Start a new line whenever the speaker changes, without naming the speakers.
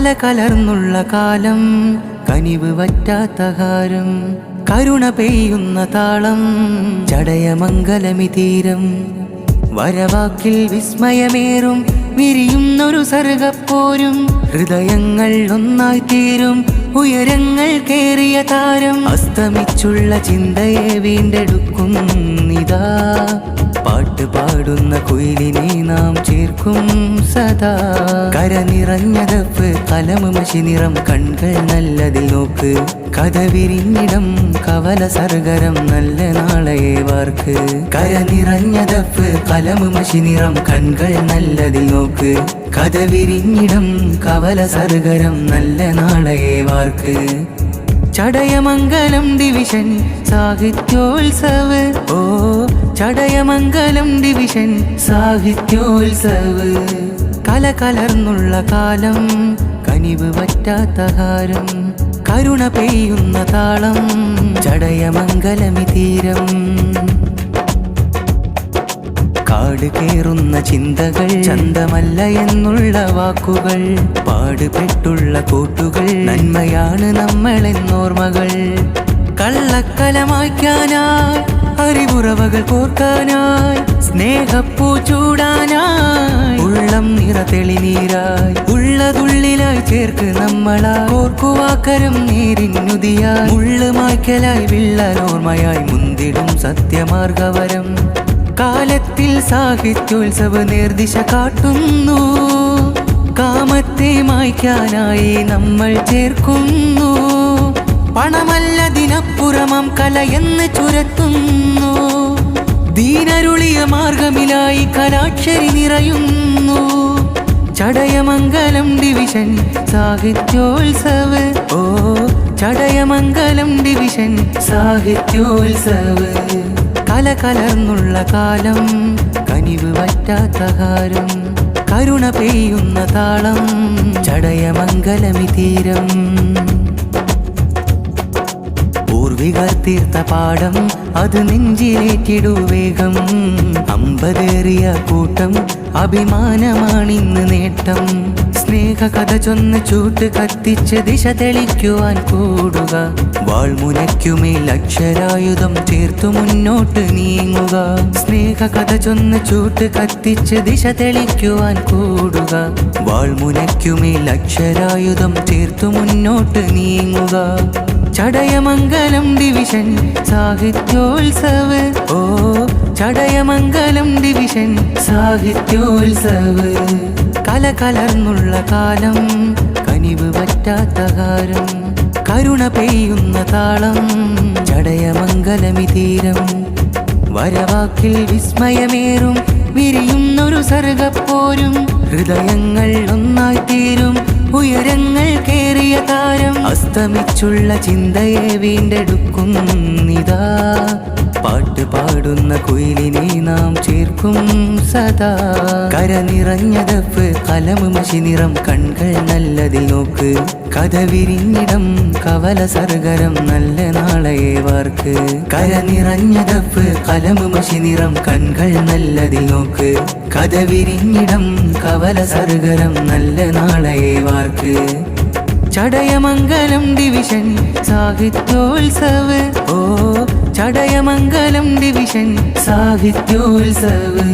കലകലർന്നുള്ള കാലം, കനിവ് വറ്റാത്ത ഹാരം, കരുണ പെയ്യുന്ന താളം, ചടയമംഗലമി തീരം. വരവാക്കിൽ വിസ്മയമേറും വിരിയുന്നൊരു സർഗപ്പോരും, ഹൃദയങ്ങൾ ഒന്നായി തീരും ഉയരങ്ങൾ കേറിയ താരം. അസ്തമിച്ചുള്ള ചിന്തയെ വീണ്ടെടുക്കുന്നിതാ, പാട്ട് പാടുന്ന കുയിലിനെ നാം ചേർക്കും സദാ. കര നിറഞ്ഞ ദഫ് കലമ് മഷി നിറം, കൺകൾ നല്ലതിൽ നോക്ക്. കഥ വിരിഞ്ഞിടം കവല സർഗരം, നല്ല നാളെ വാർക്ക്. കര നിറഞ്ഞ ദഫ് കലമ് മഷി നിറം, കൺകൾ നല്ലതിൽ നോക്ക്. കഥ വിരിഞ്ഞിടം കവല സർഗരം, നല്ല നാളെ വാർക്ക്. ചടയമംഗലം ഡിവിഷൻ സാഹിത്യോത്സവ്, ഓ ചടയമംഗലം ഡിവിഷൻ സാഹിത്യോത്സവ്. കലകലർന്നുള്ള കാലം, കനിവ് വറ്റാത്ത ഹാരം, കരുണ പെയ്യുന്ന താളം, ചടയമംഗലമി തീരം. കാട് കേറുന്ന ചിന്തകൾ, ചന്തമല്ല എന്നുള്ള വാക്കുകൾ, പാടുപെട്ടുള്ള കൂട്ടുകൾ, നന്മയാണ് നമ്മളെന്നോർമ്മകൾ. കള്ളക്കലമായ്ക്കാനായി, അറിവുറവകൾ കോർക്കാനായി, സ്നേഹപ്പൂ ചൂടാനായി, ഉള്ളം നിറ തെളിനീരായി, ഉള്ളതുള്ളിലായി ചേർക്ക് നമ്മളാ. ഓർക്കുവാക്കരം നേരിന്നുതിയായി, മുള്ളു മായ്ക്കലായി, വിള്ളലോർമ്മയായി മുന്തിടും സത്യമാർഗവരം. കാലത്തിൽ സാഹിത്യോത്സവ നേർദിശ കാട്ടുന്നു, കാമത്തെ മായ്ക്കാനായി നമ്മൾ ചേർക്കുന്നു. പണമല്ലതിനപ്പുറമം കലയെന്ന് ചുരത്തുന്നു, ദീനരുളിയ മാർഗമിലായി കലാക്ഷരി നിറയുന്നു. ചടയമംഗലം ഡിവിഷൻ സാഹിത്യോത്സവ്, ഓ ചടയമംഗലം ഡിവിഷൻ സാഹിത്യോത്സവ്. കലകലർന്നുള്ള കാലം, കനിവ് വറ്റാത്ത ഹാരം, കരുണ പെയ്യുന്ന താളം, ചടയമംഗലമി തീരം. പൂർവികർ തീർത്ത പാഠം അത് നെഞ്ചിലേറ്റിടു വേഗം, അമ്പതേറിയ കൂട്ടം അഭിമാനമാണിന്ന് നേട്ടം. സ്നേഹ കഥ ചൊന്ന് ചൂട്ട് കത്തിച്ച് ദിശ തെളിക്കുവാൻ കൂടുക, വാൾമുനയ്ക്കുമേൽ അക്ഷരായുധം ചേർത്തു മുന്നോട്ട് നീങ്ങുക. സ്നേഹ കഥ ചൊന്ന് ചൂട്ട് കത്തിച്ച് ദിശ തെളിക്കുവാൻ കൂടുക, വാൾമുനയ്ക്കുമേൽ അക്ഷരായുധം ചേർത്തു മുന്നോട്ട് നീങ്ങുക. ചടയമംഗലം ഡിവിഷൻ സാഹിത്യോത്സവ്, ഓ ചടയമംഗലം ഡിവിഷൻ സാഹിത്യോത്സവ്. കലകലർന്നുള്ള കാലം, കനിവ് വറ്റാത്ത ഹാരം, കരുണ പെയ്യുന്ന താളം, ചടയമംഗലമി തീരം. വരവാക്കിൽ വിസ്മയമേറും വിരിയുന്നൊരു സർഗപ്പോരും, ഹൃദയങ്ങൾ ഒന്നായി തീരും ഉയരങ്ങൾ കേറിയ താരം. അസ്തമിച്ചുള്ള ചിന്തയെ വീണ്ടെടുക്കുന്നിതാ, പാട്ട് പാടുന്ന കുയിലിനെ നാം ചേർക്കും സദാ. കര നിറഞ്ഞ ദഫ് കലമ് മഷി നിറം, കൺകൾ നല്ലതിൽ നോക്ക്. കഥ വിരിഞ്ഞിടം കവല സർഗരം, നല്ല നാളെ വാർക്ക്. കര നിറഞ്ഞ ദഫ് കലമ് മഷി നിറം, കൺകൾ നല്ലതിൽ നോക്ക്. കഥ വിരിഞ്ഞിടം കവല സർഗരം, നല്ല നാളെ വാർക്ക്. ചടയമംഗലം ഡിവിഷൻ സാഹിത്യോത്സവ്, ഓ ചടയമംഗലം ഡിവിഷൻ സാഹിത്യോത്സവ്.